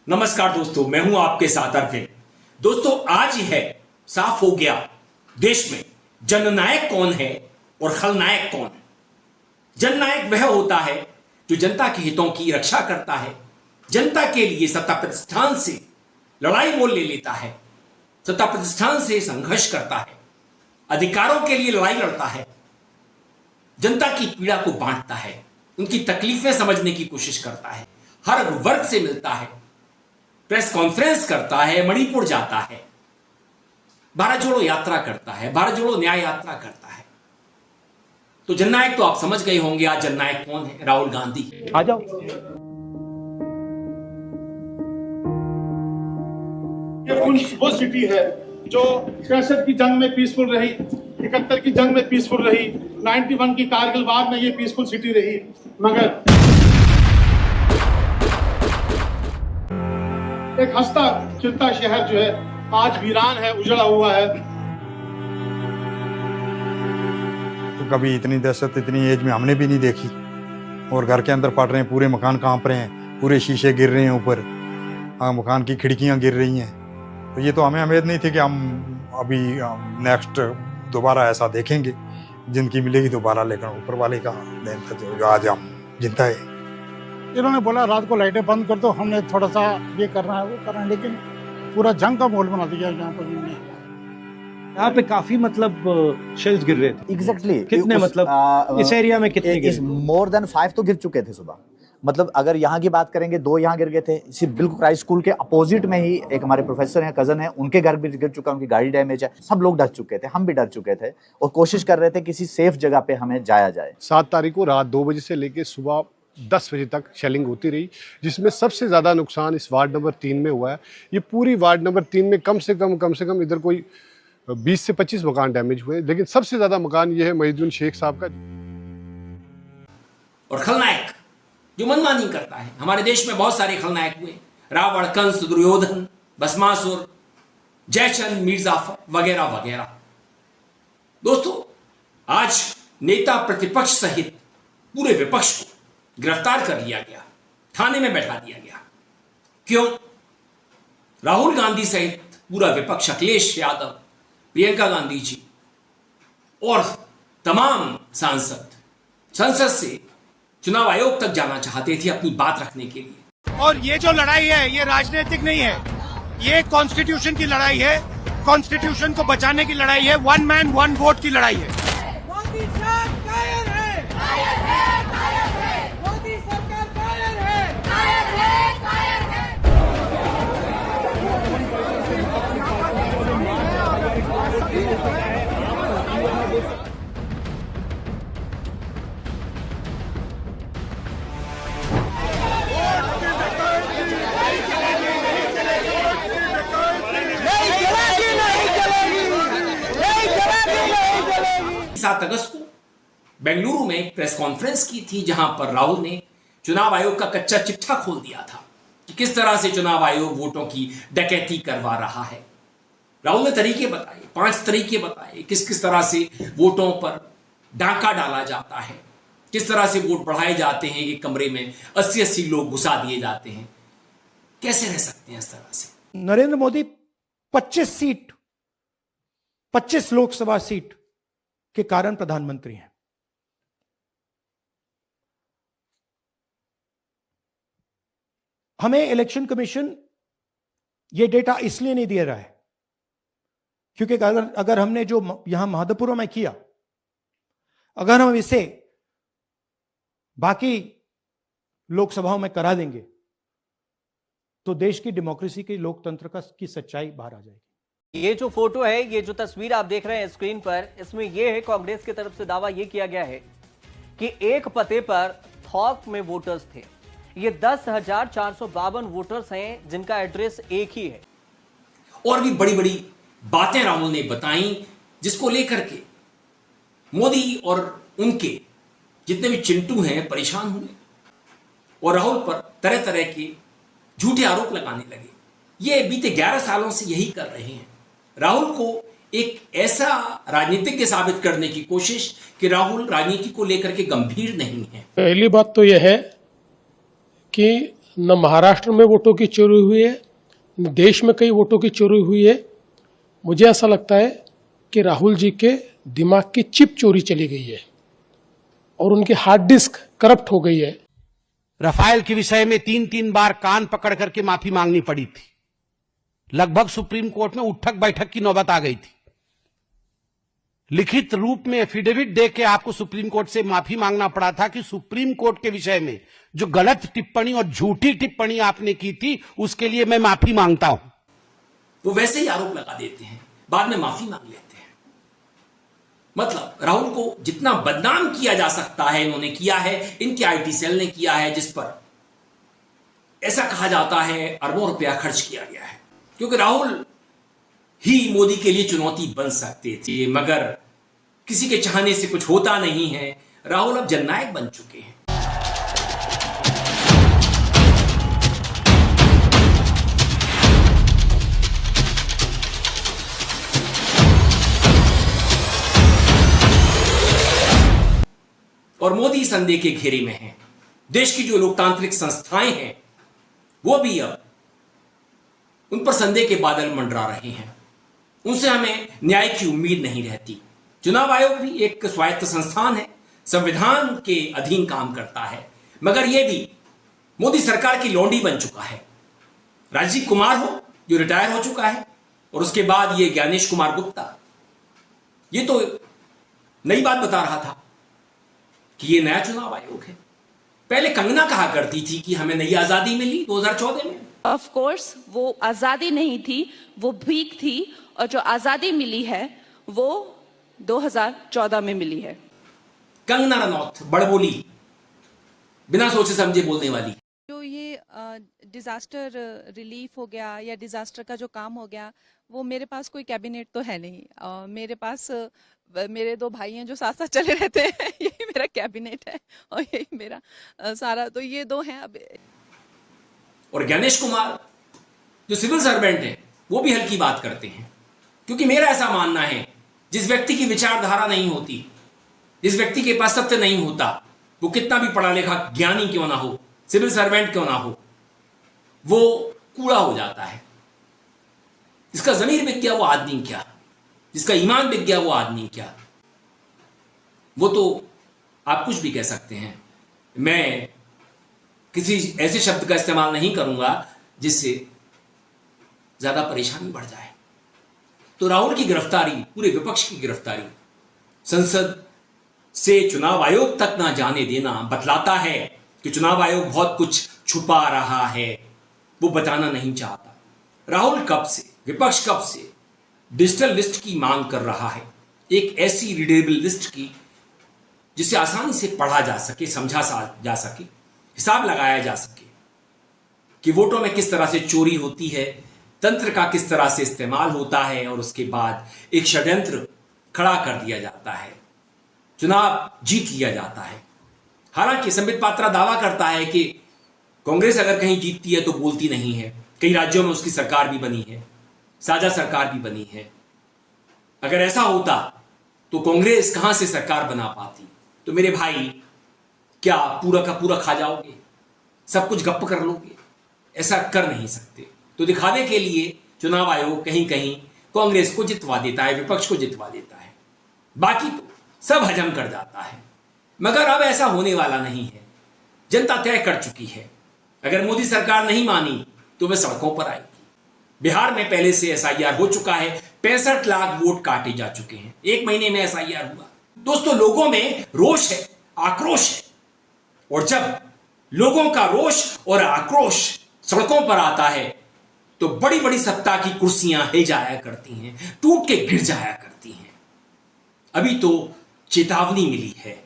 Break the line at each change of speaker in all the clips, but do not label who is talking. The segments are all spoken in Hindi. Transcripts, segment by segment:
नमस्कार दोस्तों, मैं हूं आपके साथ अरविंद। दोस्तों, आज है साफ हो गया देश में जननायक कौन है और खलनायक कौन है। जननायक वह होता है जो जनता के हितों की रक्षा करता है, जनता के लिए सत्ता प्रतिष्ठान से लड़ाई मोल ले लेता है, सत्ता प्रतिष्ठान से संघर्ष करता है, अधिकारों के लिए लड़ाई लड़ता है, जनता की पीड़ा को बांटता है, उनकी तकलीफें समझने की कोशिश करता है, हर वर्ग से मिलता है, प्रेस कॉन्फ्रेंस करता है, मणिपुर जाता है, भारत जोड़ो यात्रा करता है, भारत जोड़ो न्याय यात्रा करता है। तो जननायक तो आप समझ गए होंगे। आज जननायक कौन है? राहुल गांधी।
आ जाओ।
ये वो सिटी है जो 66 की जंग में पीसफुल रही, 71 की जंग में पीसफुल रही, 91 की कारगिल वार में ये पीसफुल सिटी रही, मगर एक हंसता खिलता शहर जो है आज वीरान है, उजड़ा हुआ है।
तो कभी इतनी दहशत इतनी एज में हमने भी नहीं देखी। और घर के अंदर फट रहे हैं, पूरे मकान कांप रहे हैं, पूरे शीशे गिर रहे हैं ऊपर, मकान की खिड़कियां गिर रही हैं। तो ये तो हमें उम्मीद नहीं थी कि हम अभी नेक्स्ट दोबारा ऐसा देखेंगे, जिंदगी मिलेगी दोबारा, लेकिन ऊपर वाले का देन था जो आज हम जिंदा है।
इन्होंने बोला रात को लाइटें बंद कर दो, हमने थोड़ा सा ये करना है वो करना है, लेकिन पूरा जंग का माहौल बना दिया यहाँ पर।
यहाँ पे काफी शेल्स गिर रहे थे।
एग्जैक्टली
कितने इस एरिया में कितने गिरे?
मोर देन 5 तो गिर चुके थे सुबह। मतलब अगर यहाँ की बात करेंगे 2 यहाँ गिर गए थे। इसी बिल्कुल क्राइस्ट स्कूल के अपोजिट में ही एक हमारे प्रोफेसर हैं, कजन है, उनके घर भी गिर चुका, उनकी गाड़ी डैमेज है। सब लोग डर चुके थे, हम भी डर चुके थे और कोशिश कर रहे थे किसी सेफ जगह पे हमें जाया जाए।
7 तारीख को रात 2 बजे से लेकर सुबह 10 बजे तक शेलिंग होती रही, जिसमें सबसे ज्यादा नुकसान इस वार्ड नंबर 3 में हुआ है। ये पूरी वार्ड नंबर 3 में कम से कम इधर कोई 20 से 25 मकान डैमेज हुए, लेकिन सबसे ज्यादा मकान ये है महीदुद्दीन शेख साहब का।
और खलनायक जो मनमानी करता है। हमारे देश में बहुत सारे खलनायक हुए, रावण, कंस, दुर्योधन, भस्मासुर, जयचंद, मीर जाफर वगैरह वगैरह। दोस्तों, आज नेता प्रतिपक्ष सहित पूरे विपक्ष को गिरफ्तार कर लिया गया, थाने में बैठा दिया गया। क्यों? राहुल गांधी सहित पूरा विपक्ष, अखिलेश यादव, प्रियंका गांधी जी और तमाम सांसद संसद से चुनाव आयोग तक जाना चाहते थे अपनी बात रखने के लिए।
और ये जो लड़ाई है ये राजनीतिक नहीं है, ये कॉन्स्टिट्यूशन की लड़ाई है, कॉन्स्टिट्यूशन को बचाने की लड़ाई है, 1 मैन 1 वोट की लड़ाई है।
मोदी साहब कायर है, कायर है, कायर है। मोदी सरकार कायर है, कायर है, कायर है। नहीं चलेगी, नहीं चलेगी, नहीं चलेगी, नहीं चलेगी।
7 अगस्त को बेंगलुरु में एक प्रेस कॉन्फ्रेंस की थी, जहां पर राहुल ने चुनाव आयोग का कच्चा चिट्ठा खोल दिया था कि किस तरह से चुनाव आयोग वोटों की डकैती करवा रहा है। राहुल ने तरीके बताए, 5 तरीके बताए, किस किस तरह से वोटों पर डाका डाला जाता है, किस तरह से वोट बढ़ाए जाते हैं, एक कमरे में 80-80 लोग घुसा दिए जाते हैं। कैसे रह सकते हैं इस तरह से?
नरेंद्र मोदी 25 लोकसभा सीट के कारण प्रधानमंत्री हैं। हमें इलेक्शन कमीशन ये डेटा इसलिए नहीं दे रहा है क्योंकि अगर हमने जो यहां महादपुरम में किया, अगर हम इसे बाकी लोकसभाओं में करा देंगे तो देश की डेमोक्रेसी की, लोकतंत्र की सच्चाई बाहर आ जाएगी।
ये जो फोटो है, ये जो तस्वीर आप देख रहे हैं स्क्रीन पर, इसमें ये है कांग्रेस की तरफ से दावा ये किया गया है कि एक पते पर थोक में वोटर्स थे। ये 10,452 वोटर्स हैं जिनका एड्रेस एक ही है।
और भी बड़ी बड़ी बातें राहुल ने बताई, जिसको लेकर के मोदी और उनके जितने भी चिंटू हैं परेशान हुए और राहुल पर तरह तरह के झूठे आरोप लगाने लगे। ये बीते 11 सालों से यही कर रहे हैं। राहुल को एक ऐसा राजनीतिज्ञ साबित करने की कोशिश कि राहुल राजनीति को लेकर के गंभीर नहीं है।
पहली बात तो यह है कि
न महाराष्ट्र में वोटों की चोरी हुई है, न देश में कई वोटों की चोरी हुई है। मुझे ऐसा लगता है कि राहुल जी के दिमाग की चिप चोरी चली गई है और उनकी हार्ड डिस्क करप्ट हो गई है।
रफाल के विषय में 3-3 बार कान पकड़ करके माफी मांगनी पड़ी थी। लगभग सुप्रीम कोर्ट में उठक बैठक की नौबत आ गई थी। लिखित रूप में एफिडेविट दे के आपको सुप्रीम कोर्ट से माफी मांगना पड़ा था कि सुप्रीम कोर्ट के विषय में जो गलत टिप्पणी और झूठी टिप्पणी आपने की थी उसके लिए मैं माफी मांगता हूं।
वो वैसे ही आरोप लगा देते हैं, बाद में माफी मांग लेते हैं। मतलब राहुल को जितना बदनाम किया जा सकता है इन्होंने किया है, इनके आईटी सेल ने किया है, जिस पर ऐसा कहा जाता है अरबों रुपया खर्च किया गया है, क्योंकि राहुल ही मोदी के लिए चुनौती बन सकते थे, मगर किसी के चाहने से कुछ होता नहीं है। राहुल अब जननायक बन चुके हैं। और मोदी संदेह के घेरे में हैं। देश की जो लोकतांत्रिक संस्थाएं हैं वो भी अब उन पर संदेह के बादल मंडरा रहे हैं। उनसे हमें न्याय की उम्मीद नहीं रहती। चुनाव आयोग भी एक स्वायत्त संस्थान है, संविधान के अधीन काम करता है, मगर यह भी मोदी सरकार की लौंडी बन चुका है। राजीव कुमार हो जो रिटायर हो चुका है, और उसके बाद ये ज्ञानेश कुमार गुप्ता, ये तो नई बात बता रहा था कि ये नया चुनाव आयोग है। पहले कंगना कहा करती थी कि हमें नई आजादी मिली 2014 में।
ऑफ कोर्स वो आजादी नहीं थी, वो भीख थी, और जो आजादी मिली है वो 2014 में मिली है।
कंगना रनौत बड़बोली, बिना सोचे समझे बोलने वाली।
जो ये डिजास्टर रिलीफ हो गया या डिजास्टर का जो काम हो गया, वो मेरे पास कोई कैबिनेट तो है नहीं। मेरे पास मेरे 2 भाई हैं जो साथ साथ चले रहते हैं, यही मेरा कैबिनेट है और यही मेरा सारा, तो ये 2 हैं। अब
और ज्ञानेश कुमार जो सिविल सर्वेंट है वो भी हल्की बात करते हैं, क्योंकि मेरा ऐसा मानना है जिस व्यक्ति की विचारधारा नहीं होती, जिस व्यक्ति के पास सत्य नहीं होता, वो कितना भी पढ़ा लिखा ज्ञानी क्यों ना हो, सिविल सर्वेंट क्यों ना हो, वो कूड़ा हो जाता है। जिसका जमीर बिक गया वो आदमी क्या, जिसका ईमान बिक गया वो आदमी क्या। वो तो आप कुछ भी कह सकते हैं, मैं किसी ऐसे शब्द का इस्तेमाल नहीं करूंगा जिससे ज्यादा परेशानी बढ़ जाए। तो राहुल की गिरफ्तारी, पूरे विपक्ष की गिरफ्तारी, संसद से चुनाव आयोग तक ना जाने देना बतलाता है कि चुनाव आयोग बहुत कुछ छुपा रहा है, वो बताना नहीं चाहता। राहुल कब से, विपक्ष कब से डिजिटल लिस्ट की मांग कर रहा है, एक ऐसी रीडेबल लिस्ट की जिसे आसानी से पढ़ा जा सके, समझा जा सके, हिसाब लगाया जा सके कि वोटों में किस तरह से चोरी होती है, तंत्र का किस तरह से इस्तेमाल होता है, और उसके बाद एक षड्यंत्र खड़ा कर दिया जाता है, चुनाव जीत लिया जाता है। हालांकि संबित पात्रा दावा करता है कि कांग्रेस अगर कहीं जीतती है तो बोलती नहीं है। कई राज्यों में उसकी सरकार भी बनी है, साझा सरकार भी बनी है। अगर ऐसा होता तो कांग्रेस कहां से सरकार बना पाती। तो मेरे भाई, क्या पूरा का पूरा खा जाओगे, सब कुछ गप कर लोगे? ऐसा कर नहीं सकते। तो दिखावे के लिए चुनाव आयोग कहीं कहीं कांग्रेस को जितवा देता है, विपक्ष को जितवा देता है, बाकी तो सब हजम कर जाता है। मगर अब ऐसा होने वाला नहीं है। जनता तय कर चुकी है, अगर मोदी सरकार नहीं मानी तो वह सड़कों पर आएगी। बिहार में पहले से एसआईआर हो चुका है, 65 लाख वोट काटे जा चुके हैं, 1 महीने में एसआईआर हुआ। दोस्तों, लोगों में रोष है, आक्रोश है, और जब लोगों का रोष और आक्रोश सड़कों पर आता है तो बड़ी बड़ी सत्ता की कुर्सियां हिल जाया करती हैं, टूट के गिर जाया करती हैं। अभी तो चेतावनी मिली है,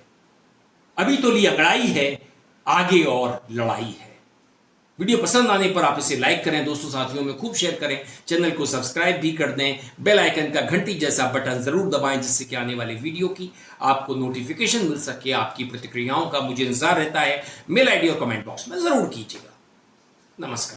अभी तो ली अगड़ाई है, आगे और लड़ाई है। वीडियो पसंद आने पर आप इसे लाइक करें, दोस्तों साथियों में खूब शेयर करें, चैनल को सब्सक्राइब भी कर दें, बेल आइकन का घंटी जैसा बटन जरूर दबाएं जिससे कि आने वाले वीडियो की आपको नोटिफिकेशन मिल सके। आपकी प्रतिक्रियाओं का मुझे इंतजार रहता है। मेल आईडी और कमेंट बॉक्स में जरूर कीजिएगा। नमस्कार।